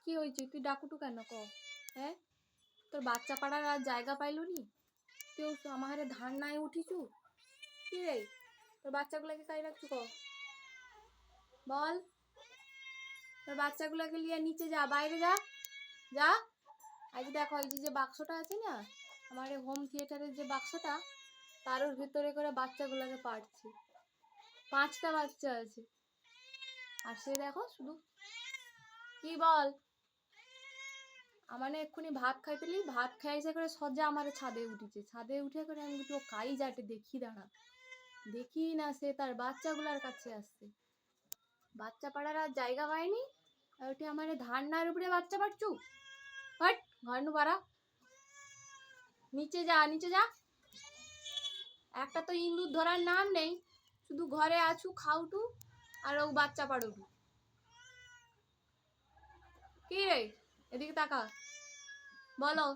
কি হয়েছে? তুই ডাকুটু কেন ক? হ্যাঁ, তোর বাচ্চা পাড়ার আর জায়গা পাইল নি? কেউ আমার ধান নাই উঠিছু? কি রে, তোর বাচ্চাগুলোকে কাই রাখছু ক? বল, তোর বাচ্চাগুলোকে নিয়ে নিচে যা, বাইরে যা, যা। আজ দেখো এই যে বাক্সটা আছে না, আমার এই হোম থিয়েটারের যে বাক্সটা, তার ভিতরে করে বাচ্চাগুলোকে পাঠছি। 5টা বাচ্চা আছে, আর সে দেখো শুধু কি বল। আমানে এক্ষুনি ভাত খাইতেলি, ভাত খাইছে করে সজ্জা আমার ছাদে উঠেছে। ছাদে উঠে করে আমি তো কাই যাটে দেখি, দাঁড়া দেখি না, সে তার বাচ্চাগুলার কাছে আসছে। বাচ্চা পাড়ার আর জায়গা পায়নি, আর ওটি আমার ধান নার উপরে বাচ্চা পাচ্ছু। হট, ঘর নু পাড়া, নিচে যা, নিচে যা। একটা তো ইন্দুর ধরার নাম নেই, শুধু ঘরে আছু খাউটু আর ও বাচ্চা পাড়ুটু। কি রে, এদিকে তাকা, বলো।